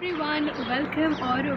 Everyone,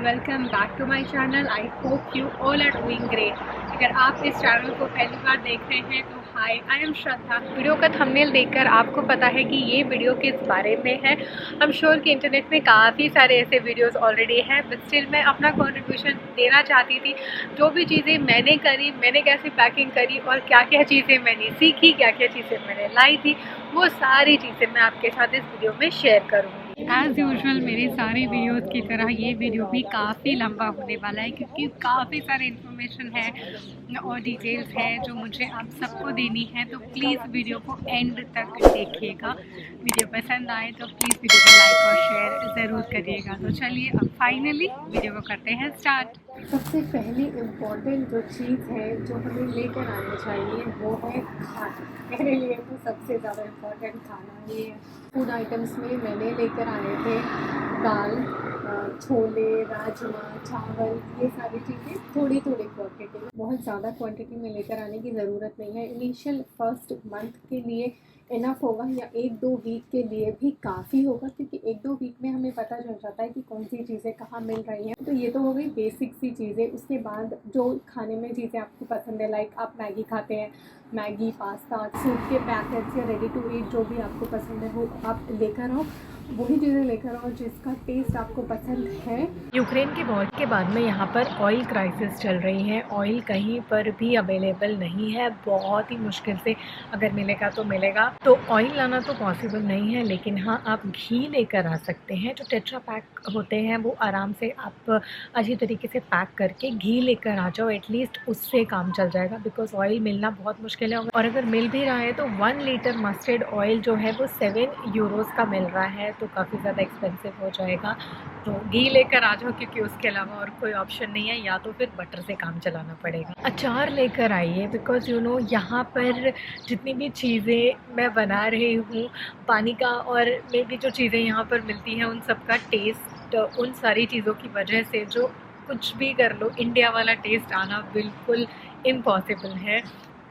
welcome back to my channel. I hope you all are doing great. अगर आप इस channel को पहली बार देख रहे हैं तो हाय, आई एम श्रद्धा। वीडियो का थंबनेल देखकर आपको पता है कि ये वीडियो किस बारे में है। आई एम श्योर कि इंटरनेट में काफ़ी सारे ऐसे वीडियोस ऑलरेडी हैं, बट स्टिल मैं अपना कंट्रीब्यूशन देना चाहती थी। जो भी चीज़ें मैंने करी, मैंने कैसे पैकिंग करी और क्या क्या चीज़ें मैंने सीखी, क्या क्या चीज़ें मैंने लाई थी, वो सारी चीज़ें मैं आपके साथ इस वीडियो में शेयर करूँगी। एज़ यूजुअल मेरी सारी वीडियोस की तरह ये वीडियो भी काफ़ी लंबा होने वाला है, क्योंकि काफ़ी सारे इन्फॉर्मेशन है और डिटेल्स है जो मुझे आप सबको देनी है। तो प्लीज़ वीडियो को एंड तक देखिएगा। वीडियो पसंद आए तो प्लीज़ वीडियो को लाइक और शेयर ज़रूर करिएगा। तो चलिए अब फाइनली वीडियो को करते हैं स्टार्ट। सबसे पहली इम्पॉर्टेंट जो चीज़ है जो हमें लेकर आनी चाहिए वो है खाना। मेरे लिए तो सबसे ज़्यादा इम्पॉर्टेंट खाना ही है। फूड आइटम्स में मैंने लेकर आए थे दाल, छोले, राजमा, चावल, ये सारी चीज़ें थोड़ी थोड़ी क्वांटिटी में, बहुत ज़्यादा क्वांटिटी में लेकर आने की ज़रूरत नहीं है। इनिशियल फर्स्ट मंथ के लिए इनफ होगा या 1-2 वीक के लिए भी काफ़ी होगा, क्योंकि 1-2 वीक में हमें पता चल जाता है कि कौन सी चीज़ें कहाँ मिल रही हैं। तो ये तो हो गई बेसिक सी चीज़ें। उसके बाद जो खाने में चीज़ें आपको पसंद है, लाइक आप मैगी खाते हैं, मैगी, पास्ता, सूप के पैकेट्स या रेडी टू ईट जो भी आपको पसंद है वो आप लेकर आओ। वही चीज़ें लेकर आओ जिसका टेस्ट आपको पसंद है। यूक्रेन के वॉर के बाद में यहाँ पर ऑयल क्राइसिस चल रही है। ऑयल कहीं पर भी अवेलेबल नहीं है, बहुत ही मुश्किल से अगर मिलेगा तो मिलेगा। तो ऑयल लाना तो पॉसिबल नहीं है, लेकिन हाँ आप घी लेकर आ सकते हैं। जो टेट्रा पैक होते हैं वो आराम से आप अच्छी तरीके से पैक करके घी लेकर आ जाओ, एटलीस्ट उससे काम चल जाएगा। बिकॉज ऑयल मिलना बहुत मुश्किल है, और अगर मिल भी रहा है तो 1 लीटर मस्टर्ड ऑयल जो है वो 7 यूरोज़ का मिल रहा है, तो काफ़ी ज़्यादा एक्सपेंसिव हो जाएगा। तो घी लेकर आ जाओ, क्योंकि उसके अलावा और कोई ऑप्शन नहीं है, या तो फिर बटर से काम चलाना पड़ेगा। अचार लेकर आइए, बिकॉज़ यू नो यहाँ पर जितनी भी चीज़ें मैं बना रही हूँ, पानी का और में भी जो चीज़ें यहाँ पर मिलती हैं उन सब का टेस्ट, उन सारी चीज़ों की वजह से जो कुछ भी कर लो इंडिया वाला टेस्ट आना बिल्कुल इम्पॉसिबल है।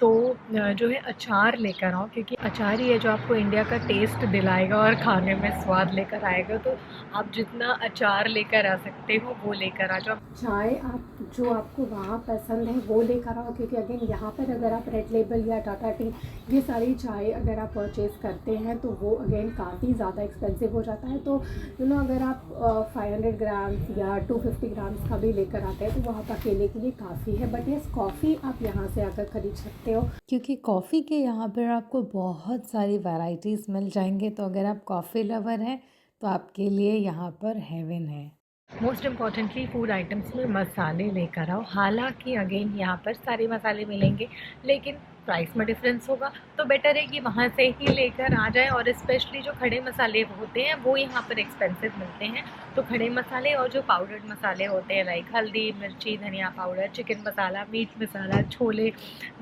तो जो है अचार लेकर आओ, क्योंकि अचार ही है जो आपको इंडिया का टेस्ट दिलाएगा और खाने में स्वाद लेकर आएगा। तो आप जितना अचार लेकर आ सकते हो वो लेकर आ जाओ। चाय आप जो आपको वहाँ पसंद है वो लेकर आओ, क्योंकि अगेन यहाँ पर अगर आप रेड लेबल या टाटा टी ये सारी चाय अगर आप परचेज़ करते हैं तो वो अगेन काफ़ी ज़्यादा एक्सपेंसिव हो जाता है। तो यू नो अगर आप 500 ग्राम्स या 250 ग्राम्स का भी लेकर आते हैं तो वहाँ पर अकेले के लिए काफ़ी है। बट यस, कॉफ़ी आप यहाँ से आकर खरीद सकते हो, क्योंकि कॉफ़ी के यहाँ पर आपको बहुत सारी वैरायटीज़ मिल जाएंगे। तो अगर आप कॉफ़ी लवर हैं तो आपके लिए यहाँ पर हेवन है। मोस्ट इम्पॉर्टेंटली फूड आइटम्स में मसाले लेकर आओ। हालांकि अगेन यहाँ पर सारे मसाले मिलेंगे, लेकिन प्राइस में डिफरेंस होगा, तो बेटर है कि वहाँ से ही लेकर आ जाए। और स्पेशली जो खड़े मसाले होते हैं वो यहाँ पर एक्सपेंसिव मिलते हैं। तो खड़े मसाले और जो पाउडर्ड मसाले होते हैं, लाइक हल्दी, मिर्ची, धनिया पाउडर, चिकन मसाला, मीट मसाला, छोले,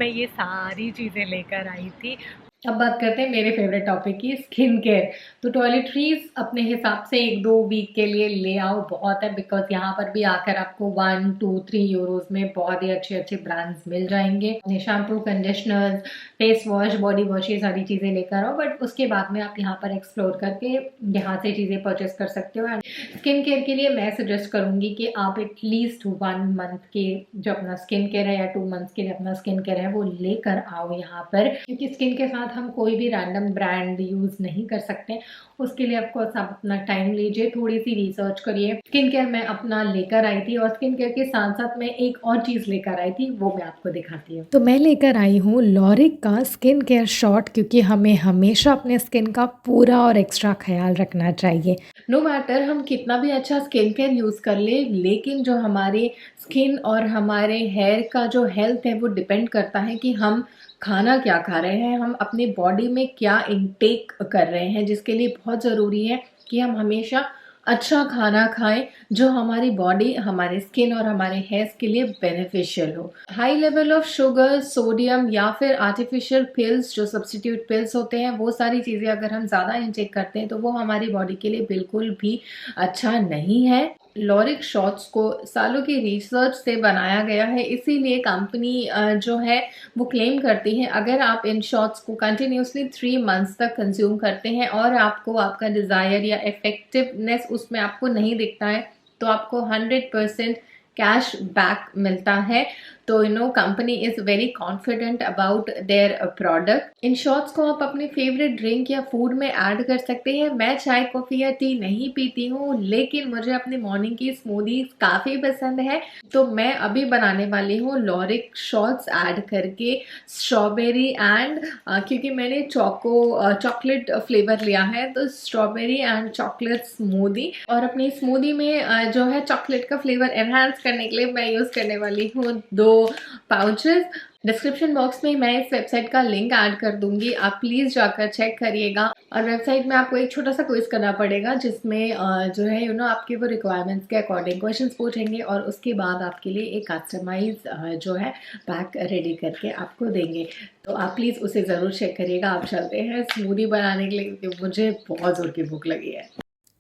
मैं ये सारी चीज़ें लेकर आई थी। अब बात करते हैं मेरे फेवरेट टॉपिक की, स्किन केयर। तो टॉयलेटरीज अपने हिसाब से 1-2 वीक के लिए ले आओ, बहुत है। बिकॉज यहाँ पर भी आकर आपको 1-2-3 यूरोज में बहुत ही अच्छे अच्छे ब्रांड्स मिल जाएंगे। Shampoo, conditioners, face wash, body wash, ये सारी चीज़ें लेकर आओ। बट उसके बाद में आप यहाँ पर एक्सप्लोर करके यहाँ से चीज़ें परचेस कर सकते हो। एंड स्किन केयर के लिए मैं सजेस्ट करूँगी कि आप एटलीस्ट 1 मंथ के जो अपना स्किन केयर है या 2 मंथ्स के लिए अपना स्किन केयर है वो लेकर आओ यहाँ पर, क्योंकि स्किन के साथ हम कोई भी रैंडम ब्रांड यूज़ नहीं कर सकते। उसके लिए आपको आप अपना टाइम लीजिए, थोड़ी सी रिसर्च करिए। स्किन केयर मैं अपना लेकर आई थी, और स्किन केयर के साथ साथ मैं एक और चीज़ लेकर आई थी, वो मैं आपको दिखाती हूँ। तो मैं लेकर आई हूँ लॉरिक का स्किन केयर शॉट, क्योंकि हमें हमेशा अपने स्किन का पूरा और एक्स्ट्रा ख्याल रखना चाहिए। नो मैटर हम कितना भी अच्छा स्किन केयर यूज़ कर ले, लेकिन जो हमारे स्किन और हमारे हेयर का जो हेल्थ है वो डिपेंड करता है कि हम खाना क्या खा रहे हैं, हम अपनी बॉडी में क्या इनटेक कर रहे हैं, जिसके लिए बहुत ज़रूरी है कि हम हमेशा अच्छा खाना खाएं जो हमारी बॉडी, हमारे स्किन और हमारे हेयर्स के लिए बेनिफिशियल हो। High level of sugar, sodium या फिर आर्टिफिशियल पिल्स जो सब्स्टिट्यूट पिल्स होते हैं, वो सारी चीज़ें अगर हम ज़्यादा इनटेक करते हैं तो वो हमारी बॉडी के लिए बिल्कुल भी अच्छा नहीं है। लॉरिक शॉट्स को सालों की रिसर्च से बनाया गया है, इसीलिए कंपनी जो है वो क्लेम करती है अगर आप इन शॉट्स को कंटिन्यूसली 3 मंथ्स तक कंज्यूम करते हैं और आपको आपका डिज़ायर या इफेक्टिवनेस उसमें आपको नहीं दिखता है तो आपको 100% कैश बैक मिलता है। तो company is very confident about their product. In shots को आप अपने फेवरेट ड्रिंक या फूड में ऐड कर सकते हैं। मैं चाय कॉफ़ी या टी नहीं पीती हूँ, लेकिन मुझे अपनी मॉर्निंग की स्मूदीज काफ़ी पसंद है, तो मैं अभी बनाने वाली हूँ लॉरिक शॉट्स ऐड करके स्ट्रॉबेरी एंड क्योंकि मैंने चॉकलेट फ्लेवर लिया है, तो स्ट्रॉबेरी एंड चॉकलेट स्मूदी। और अपनी स्मूदी में जो है चॉकलेट का फ्लेवर एनहांस करने के लिए मैं यूज़ करने वाली हूँ 2 पाउचेस। डिस्क्रिप्शन बॉक्स में मैं इस वेबसाइट का लिंक ऐड कर दूंगी, आप प्लीज़ जाकर चेक करिएगा। और वेबसाइट में आपको एक छोटा सा क्विज करना पड़ेगा जिसमें जो है आपके वो रिक्वायरमेंट्स के अकॉर्डिंग क्वेश्चंस पूछेंगे और उसके बाद आपके लिए एक कस्टमाइज जो है पैक रेडी करके आपको देंगे। तो आप प्लीज़ उसे ज़रूर चेक करिएगा। आप चलते हैं स्मूदी बनाने के लिए क्योंकि मुझे बहुत ज़ोर की भूख लगी है।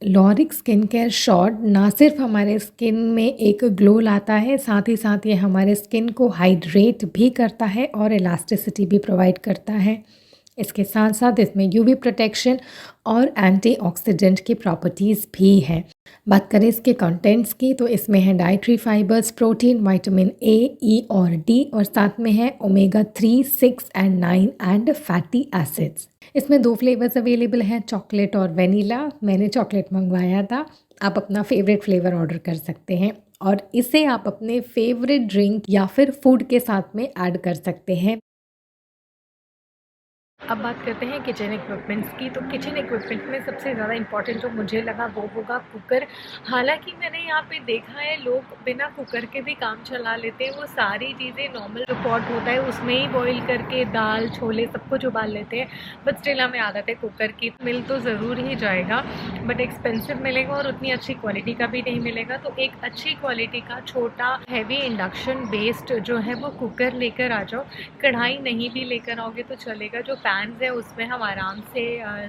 लॉरिक स्किन केयर शॉट ना सिर्फ हमारे स्किन में एक ग्लो लाता है, साथ ही साथ ये हमारे स्किन को हाइड्रेट भी करता है और इलास्टिसिटी भी प्रोवाइड करता है। इसके साथ साथ इसमें यूवी प्रोटेक्शन और एंटीऑक्सीडेंट की प्रॉपर्टीज़ भी हैं। बात करें इसके कंटेंट्स की तो इसमें है dietary fibres, protein, vitamin A, E और डी और साथ में है omega 3, 6 and 9 and fatty acids. इसमें 2 फ्लेवर्स अवेलेबल हैं, चॉकलेट और वेनिला। मैंने चॉकलेट मंगवाया था, आप अपना फेवरेट फ्लेवर ऑर्डर कर सकते हैं और इसे आप अपने फेवरेट ड्रिंक या फिर फूड के साथ में ऐड कर सकते हैं। अब बात करते हैं किचन इक्विपमेंट्स की। तो किचन इक्विपमेंट में सबसे ज़्यादा इंपॉर्टेंट जो मुझे लगा वो होगा कुकर। हालांकि मैंने यहाँ पे देखा है लोग बिना कुकर के भी काम चला लेते हैं, वो सारी चीज़ें नॉर्मल जो पॉट होता है उसमें ही बॉईल करके दाल छोले सब कुछ उबाल लेते हैं, बट स्टिल हमें आदत है कुकर की। मिल तो ज़रूर ही जाएगा बट एक्सपेंसिव मिलेगा और उतनी अच्छी क्वालिटी का भी नहीं मिलेगा। तो एक अच्छी क्वालिटी का छोटा हैवी इंडक्शन बेस्ड जो है वो कुकर लेकर आ जाओ। कढ़ाई नहीं भी लेकर आओगे तो चलेगा, जो पैन्स है उसमें हम आराम से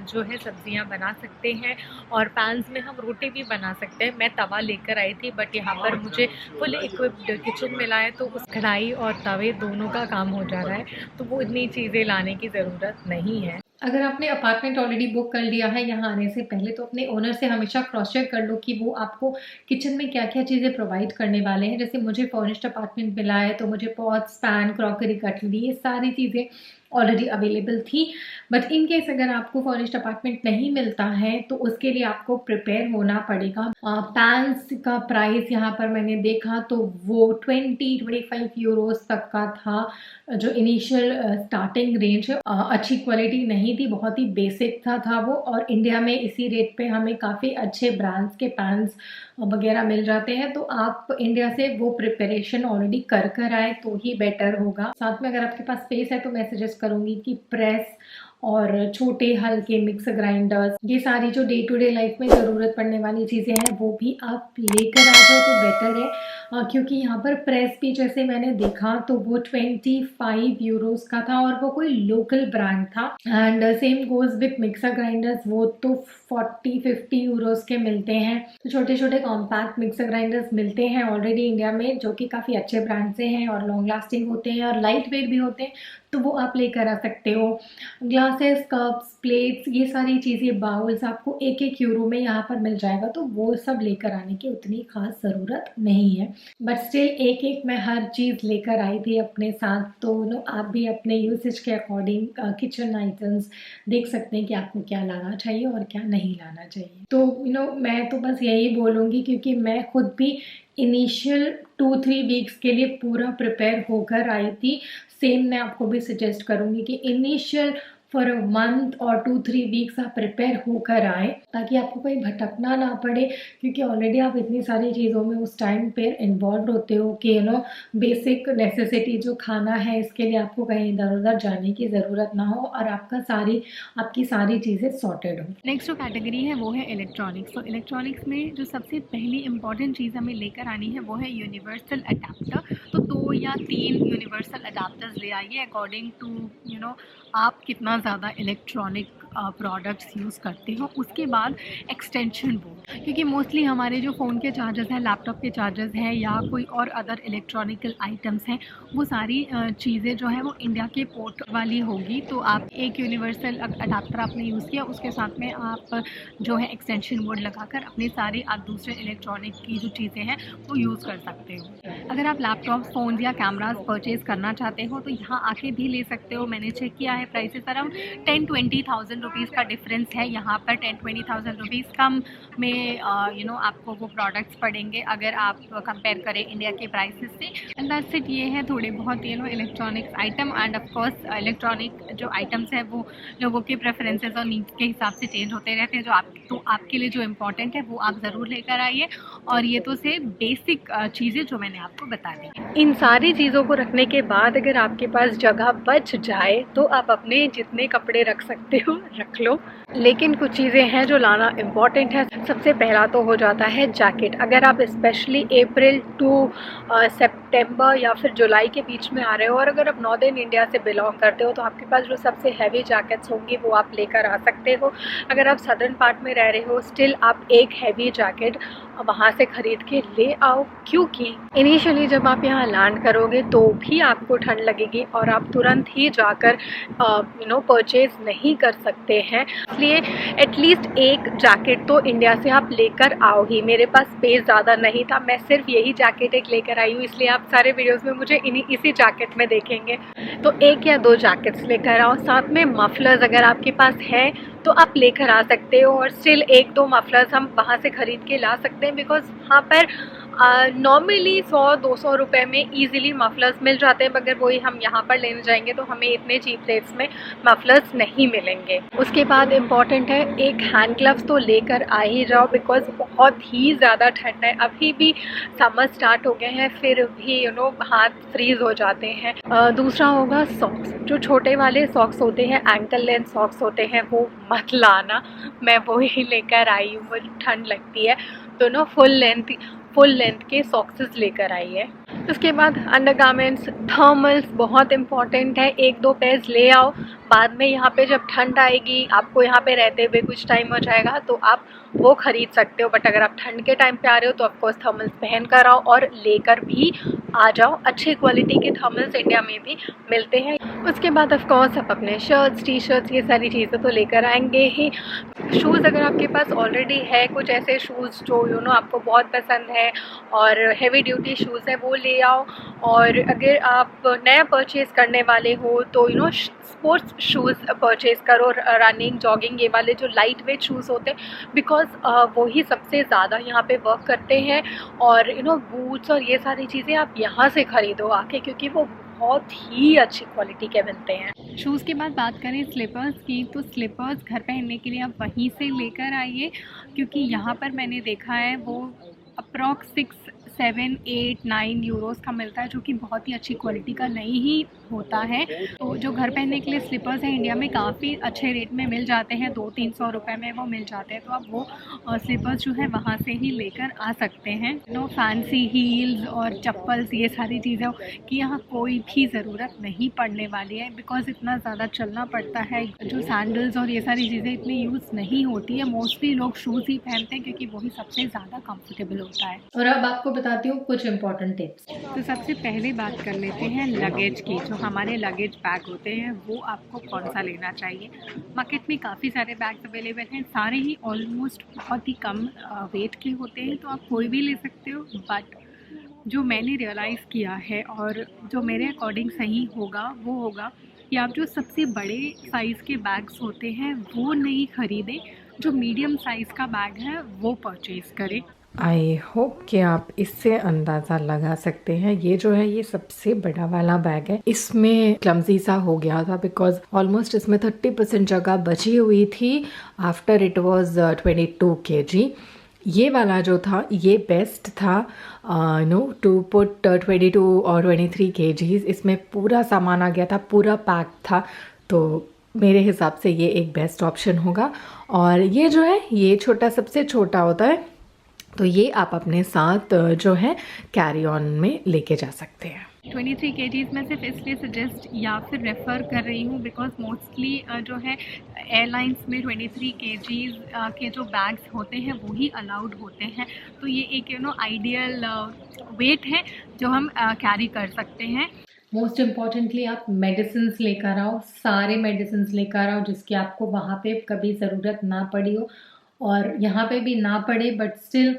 जो है सब्जियां बना सकते हैं और पैन्स में हम रोटी भी बना सकते हैं। मैं तवा लेकर आई थी बट यहाँ पर मुझे फुल इक्विप्ड किचन मिला है, तो उस कढ़ाई और तवे दोनों का काम हो जा रहा है, तो वो इतनी चीज़ें लाने की ज़रूरत नहीं है। अगर आपने अपार्टमेंट ऑलरेडी बुक कर लिया है यहाँ आने से पहले तो अपने ओनर से हमेशा क्रॉस चेक कर लो कि वो आपको किचन में क्या क्या चीज़ें प्रोवाइड करने वाले हैं। जैसे मुझे फर्निश्ड अपार्टमेंट मिला है तो मुझे पॉट्स, पैन, क्रॉकरी, कटलरी ये सारी चीज़ें ऑलरेडी अवेलेबल थी। बट इन केस अगर आपको फर्निश्ड अपार्टमेंट नहीं मिलता है तो उसके लिए आपको प्रिपेयर होना पड़ेगा। पैन्स का प्राइस यहाँ पर मैंने देखा तो वो 20-25 यूरोस तक का था, जो इनिशियल स्टार्टिंग रेंज है। अच्छी क्वालिटी नहीं थी, बहुत ही बेसिक था वो, और इंडिया में इसी रेट पे हमें काफ़ी अच्छे ब्रांड्स के पैन्स वगैरह मिल जाते हैं। तो आप इंडिया से वो प्रिपरेशन ऑलरेडी कर आए तो ही बेटर होगा। साथ में अगर आपके पास स्पेस है तो मैं सजेस्ट करूँगी कि प्रेस और छोटे हल्के मिक्सर ग्राइंडर्स, ये सारी जो डे टू डे लाइफ में ज़रूरत पड़ने वाली चीज़ें हैं वो भी आप लेकर आ जाओ तो बेटर है। क्योंकि यहाँ पर प्रेस भी जैसे मैंने देखा तो वो 25 यूरोस का था और वो कोई लोकल ब्रांड था। And same goes with mixer grinders, वो तो 40-50 यूरोस के मिलते हैं। तो छोटे छोटे कॉम्पैक्ट मिक्सर ग्राइंडर्स मिलते हैं ऑलरेडी इंडिया में जो कि काफ़ी अच्छे ब्रांड से हैं और लॉन्ग लास्टिंग होते हैं और लाइट वेट भी होते हैं, तो वो आप लेकर आ सकते हो। ग्लासेस, कप्स, प्लेट्स, ये सारी चीज़ें, बाउल्स आपको 1-1 यूरो में यहाँ पर मिल जाएगा, तो वो सब लेकर आने की उतनी खास ज़रूरत नहीं है। बट स्टिल एक मैं हर चीज़ लेकर आई थी अपने साथ, तो आप भी अपने यूसेज के अकॉर्डिंग किचन आइटम्स देख सकते हैं कि आपको क्या लाना चाहिए और क्या नहीं लाना चाहिए। तो मैं तो बस यही बोलूँगी क्योंकि मैं खुद भी इनिशियल 2-3 वीक्स के लिए पूरा प्रिपेयर होकर आई थी। सेम मैं आपको भी सजेस्ट करूँगी कि इनिशियल फॉर अ मंथ और 2-3 वीक्स आप प्रिपेयर होकर आए ताकि आपको कहीं भटकना ना पड़े, क्योंकि ऑलरेडी आप इतनी सारी चीज़ों में उस टाइम पे इन्वॉल्व होते हो कि बेसिक नेसेसिटी जो खाना है इसके लिए आपको कहीं इधर उधर जाने की ज़रूरत ना हो और आपकी सारी चीज़ें सॉर्टेड हो। नेक्स्ट जो कैटेगरी है वो है इलेक्ट्रॉनिक्स। तो इलेक्ट्रॉनिक्स में जो सबसे पहली इंपॉर्टेंट चीज़ हमें लेकर आनी है वो है यूनिवर्सल अडेप्टर। तो 2 या 3 यूनिवर्सल अडेप्टर्स ले आइए अकॉर्डिंग टू आप कितना ज़्यादा इलेक्ट्रॉनिक प्रोडक्ट्स यूज़ करते हो। उसके बाद एक्सटेंशन बोर्ड, क्योंकि मोस्टली हमारे जो फ़ोन के चार्जर्स हैं, लैपटॉप के चार्जर्स हैं या कोई और अदर इलेक्ट्रॉनिकल आइटम्स हैं, वो सारी चीज़ें जो है वो इंडिया के पोर्ट वाली होगी। तो आप एक यूनिवर्सल अडाप्टर आपने यूज़ किया, उसके साथ में आप जो है एक्सटेंशन बोर्ड लगाकर अपने सारे आप दूसरे इलेक्ट्रॉनिक की जो चीज़ें हैं वो यूज़ कर सकते हो। अगर आप लैपटॉप, फ़ोन या कैमराज परचेज़ करना चाहते हो तो यहाँ आके भी ले सकते हो। मैंने चेक किया है, प्राइसेस अराउंड 10-20,000 रुपीज़ का डिफरेंस है यहाँ पर। 10-20,000 रुपीज़ कम में आपको वो प्रोडक्ट्स पड़ेंगे अगर आप कंपेयर करें इंडिया के प्राइसेस से। And that's it. ये है थोड़े बहुत electronics item, end of course electronic जो आइटम्स हैं वो लोगों के प्रेफरेंसेस और नीड्स के हिसाब से चेंज होते रहते हैं। तो आपके लिए जो इम्पोर्टेंट है वो आप ज़रूर लेकर आइए। और ये तो से बेसिक चीज़ें जो मैंने आपको बता दी। इन सारी चीज़ों को रखने के बाद अगर आपके पास जगह बच जाए तो आप अपने जितने कपड़े रख सकते हो रख लो, लेकिन कुछ चीज़ें हैं जो लाना इम्पॉर्टेंट है। सबसे पहला तो हो जाता है जैकेट। अगर आप स्पेशली अप्रैल टू सितंबर या फिर जुलाई के बीच में आ रहे हो और अगर आप नॉर्दर्न इंडिया से बिलोंग करते हो तो आपके पास जो सबसे हैवी जैकेट्स होंगी वो आप लेकर आ सकते हो। अगर आप सदर्न पार्ट में रह रहे हो स्टिल आप एक हैवी जैकेट वहाँ से ख़रीद के ले आओ, क्योंकि इनिशियली जब आप यहाँ लैंड करोगे तो भी आपको ठंड लगेगी और आप तुरंत ही जाकर परचेज़ नहीं कर सकते हैं। इसलिए एटलीस्ट एक जैकेट तो इंडिया से आप लेकर आओ ही। मेरे पास स्पेस ज़्यादा नहीं था, मैं सिर्फ यही जैकेट एक लेकर आई हूँ, इसलिए आप सारे वीडियोस में मुझे इसी जैकेट में देखेंगे। तो एक या दो जैकेट्स लेकर आओ। साथ में मफलर्स अगर आपके पास है तो आप लेकर आ सकते हो, और स्टिल एक दो मफलर्स हम वहाँ से ख़रीद के ला सकते हैं, बिकॉज़ वहाँ पर नॉर्मली 100-200 रुपये में ईज़िली मफलर्स मिल जाते हैं, मगर वही हम यहाँ पर लेने जाएंगे तो हमें इतने चीप रेट्स में मफलर्स नहीं मिलेंगे। उसके बाद इम्पॉर्टेंट है एक हैंड ग्लव्स तो लेकर आ ही जाओ, बिकॉज़ बहुत ही ज़्यादा ठंड है। अभी भी समर स्टार्ट हो गए हैं, फिर भी हाथ फ्रीज़ हो जाते हैं। दूसरा होगा सॉक्स। जो छोटे वाले सॉक्स होते हैं, एंकल लेंथ सॉक्स होते हैं, वो मत लाना, मैं वो ही लेकर आई हूँ, मुझे ठंड लगती है। दोनों फुल लेंथ के सॉक्सेस लेकर आई है। उसके बाद अंडरगारमेंट्स, थर्मल्स बहुत इंपॉर्टेंट है, एक दो पेयर्स ले आओ। बाद में यहाँ पे जब ठंड आएगी, आपको यहाँ पे रहते हुए कुछ टाइम हो जाएगा तो आप वो ख़रीद सकते हो, बट अगर आप ठंड के टाइम पे आ रहे हो तो ऑफकोर्स थर्मल्स पहन कर आओ और लेकर भी आ जाओ। अच्छी क्वालिटी के थर्मल्स इंडिया में भी मिलते हैं। उसके बाद ऑफकोर्स आप अपने शर्ट्स, टी शर्ट्स, ये सारी चीज़ें तो लेकर आएंगे ही। शूज़ अगर आपके पास ऑलरेडी है कुछ ऐसे शूज़ जो आपको बहुत पसंद है और हैवी ड्यूटी शूज़ है, वो ले आओ। और अगर आप नया परचेज़ करने वाले हो तो स्पोर्ट्स शूज़ परचेज़ करो, रनिंग, जॉगिंग, ये वाले जो लाइट वेट शूज़ होते हैं, बिकॉज़ वो ही सबसे ज़्यादा यहाँ पे वर्क करते हैं। और बूट्स और ये सारी चीज़ें आप यहाँ से ख़रीदो आके, क्योंकि वो बहुत ही अच्छी क्वालिटी के मिलते हैं। शूज़ के बाद बात करें स्लीपर्स की, तो स्लीपर्स घर पहनने के लिए आप वहीं से लेकर आइए, क्योंकि यहाँ पर मैंने देखा है वो अप्रॉक्स 6, 7, 8, 9 यूरोज़ का मिलता है, जो कि बहुत ही अच्छी क्वालिटी का नहीं ही होता है। तो जो घर पहनने के लिए स्लीपर्स हैं इंडिया में काफ़ी अच्छे रेट में मिल जाते हैं, 200-300 रुपये में वो मिल जाते हैं। तो आप वो स्लीपर्स जो है वहाँ से ही लेकर आ सकते हैं। फैंसी हील्स और चप्पल्स, ये सारी चीज़ें की यहाँ कोई भी ज़रूरत नहीं पड़ने वाली है, बिकॉज़ इतना ज़्यादा चलना पड़ता है। जो सैंडल्स और ये सारी चीज़ें इतनी यूज़ नहीं होती है, मोस्टली लोग शूज़ ही पहनते हैं क्योंकि वही सबसे ज़्यादा कम्फर्टेबल होता है। और अब आपको बताती हूँ कुछ इंपॉर्टेंट टिप्स। तो सबसे पहले बात कर लेते हैं लगेज की। जो हमारे लगेज बैग होते हैं वो आपको कौन सा लेना चाहिए। मार्केट में काफ़ी सारे बैग्स अवेलेबल हैं, सारे ही ऑलमोस्ट बहुत ही कम वेट के होते हैं, तो आप कोई भी ले सकते हो। बट जो मैंने रियलाइज़ किया है और जो मेरे अकॉर्डिंग सही होगा वो होगा कि आप जो सबसे बड़े साइज़ के बैग्स होते हैं वो नहीं ख़रीदें, जो मीडियम साइज़ का बैग है वो परचेज़ करें। आई होप कि आप इससे अंदाज़ा लगा सकते हैं। ये जो है ये सबसे बड़ा वाला बैग है, इसमें क्लमजी सा हो गया था बिकॉज ऑलमोस्ट इसमें 30% जगह बची हुई थी आफ्टर इट वाज 22 kg। ये वाला जो था ये बेस्ट था टू पुट 22 और 23 kgs। इसमें पूरा सामान आ गया था, पूरा पैक था, तो मेरे हिसाब से ये एक बेस्ट ऑप्शन होगा। और ये जो है ये छोटा, सबसे छोटा होता है, तो ये आप अपने साथ जो है कैरी ऑन में लेके जा सकते हैं। 23 केजीज़ मैं सिर्फ इसलिए सजेस्ट या फिर रेफ़र कर रही हूँ बिकॉज़ मोस्टली जो है एयरलाइंस में 23 केजीज़ के जो बैग्स होते हैं वो ही अलाउड होते हैं। तो ये एक आइडियल वेट है जो हम कैरी कर सकते हैं। मोस्ट इम्पॉर्टेंटली आप मेडिसिन्स लेकर आओ, सारे मेडिसिन्स लेकर आओ जिसकी आपको वहाँ पे कभी ज़रूरत ना पड़ी हो और यहाँ पे भी ना पड़े, बट स्टिल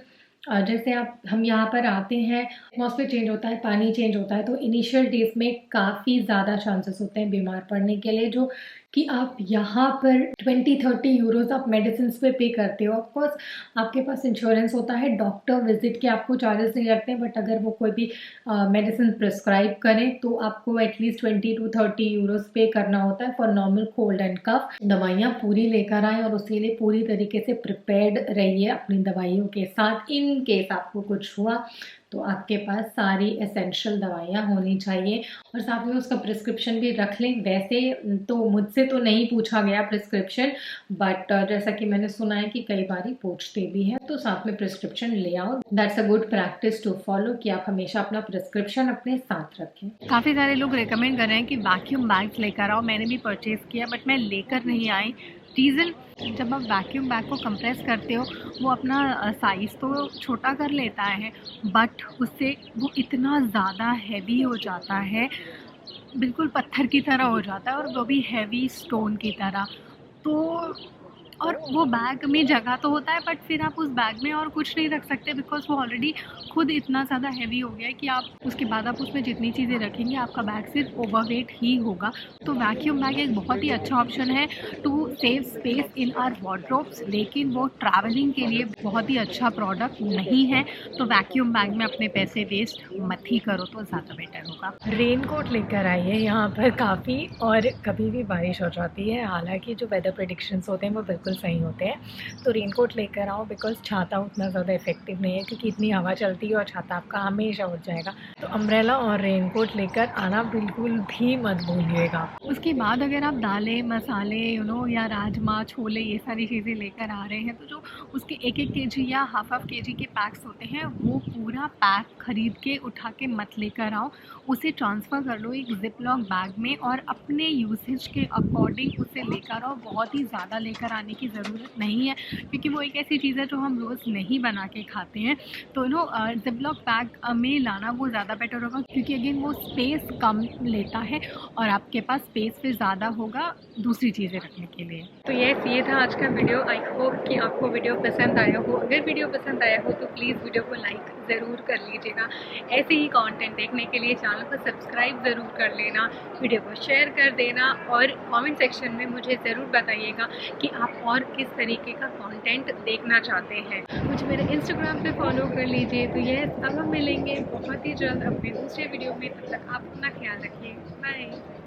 जैसे हम यहाँ पर आते हैं, एटमॉस्फेयर चेंज होता है, पानी चेंज होता है, तो इनिशियल डेज में काफ़ी ज़्यादा चांसेस होते हैं बीमार पड़ने के लिए, जो कि आप यहाँ पर 20-30 यूरोज़ आप मेडिसिन पे पे करते हो। ऑफकोर्स आपके पास इंश्योरेंस होता है, डॉक्टर विजिट के आपको चार्जेस नहीं लगते हैं, बट अगर वो कोई भी मेडिसिन प्रिस्क्राइब करें तो आपको एटलीस्ट 20-30 यूरोज़ पे करना होता है फॉर नॉर्मल कोल्ड एंड कफ। दवाइयाँ पूरी लेकर आएँ और उसके लिए पूरी तरीके से प्रिपेयर्ड रहिए अपनी दवाइयों के साथ। इन केस आपको कुछ हुआ तो आपके पास सारी एसेंशियल दवाइयाँ होनी चाहिए और साथ में उसका प्रिस्क्रिप्शन भी रख लें। वैसे तो मुझसे तो नहीं पूछा गया प्रिस्क्रिप्शन, बट जैसा कि मैंने सुना है कि कई बार पूछते भी हैं, तो साथ में प्रिस्क्रिप्शन ले आओ। That's a good practice to follow कि आप हमेशा अपना प्रिस्क्रिप्शन अपने साथ रखें। काफ़ी सारे लोग रिकमेंड कर रहे हैं कि वैक्यूम बैग्स लेकर आओ। मैंने भी परचेज़ किया बट मैं लेकर नहीं आई। रीज़न, जब आप वैक्यूम बैग को कंप्रेस करते हो वो अपना साइज़ तो छोटा कर लेता है, बट उससे वो इतना ज़्यादा हैवी हो जाता है, बिल्कुल पत्थर की तरह हो जाता है और वो भी हैवी स्टोन की तरह। तो और वो बैग में जगह तो होता है बट फिर आप उस बैग में और कुछ नहीं रख सकते बिकॉज़ वो ऑलरेडी खुद इतना ज़्यादा हैवी हो गया है कि आप उसके बाद आप उसमें जितनी चीज़ें रखेंगे आपका बैग सिर्फ ओवरवेट ही होगा। तो वैक्यूम बैग एक बहुत ही अच्छा ऑप्शन है to save space in our wardrobes, लेकिन वो ट्रैवलिंग के लिए बहुत ही अच्छा प्रोडक्ट नहीं है। तो वैक्यूम बैग में अपने पैसे वेस्ट मत ही करो तो ज़्यादा बेटर होगा। रेन कोट लेकर आइए, यहाँ पर काफ़ी और कभी भी बारिश हो जाती है। हालांकि जो वेदर प्रेडिक्शंस होते हैं वो बिल्कुल सही होते हैं, तो रेन कोट लेकर आओ बिकॉज छाता उतना ज़्यादा इफेक्टिव नहीं है क्योंकि इतनी हवा चलती है और छाता आपका हमेशा उठ जाएगा। तो अम्ब्रेला और रेन कोट लेकर आना बिल्कुल भी मत भूलिएगा। उसके बाद अगर आप दालें मसाले या राजमा छोले ये सारी चीज़ें लेकर आ रहे हैं तो जो उसके 1-1 केजी या हाफ केजी के पैक्स होते हैं वो पूरा पैक खरीद के उठा के मत लेकर आओ। उसे ट्रांसफ़र कर लो एक जिप लॉक बैग में और अपने यूसेज के अकॉर्डिंग उसे लेकर आओ। बहुत ही ज़्यादा लेकर आने की ज़रूरत नहीं है क्योंकि वो एक ऐसी चीज़ है जो हम रोज़ नहीं बना के खाते हैं। तो जिप लॉक बैग में लाना वो ज़्यादा बेटर होगा क्योंकि अगेन वो स्पेस कम लेता है और आपके पास स्पेस फिर ज़्यादा होगा दूसरी चीज़ें रखने के लिए। तो ये था आज का वीडियो। आई होप कि आपको वीडियो पसंद आया हो। अगर वीडियो पसंद आया हो तो प्लीज़ वीडियो को लाइक ज़रूर कर लीजिएगा। ऐसे ही कंटेंट देखने के लिए चैनल को सब्सक्राइब ज़रूर कर लेना, वीडियो को शेयर कर देना और कमेंट सेक्शन में मुझे ज़रूर बताइएगा कि आप और किस तरीके का कंटेंट देखना चाहते हैं। मुझे मेरे इंस्टाग्राम पे फॉलो कर लीजिए। तो अब हम मिलेंगे बहुत ही जल्द अपने दूसरे वीडियो में। तब तक आप अपना ख्याल रखिए। बाय।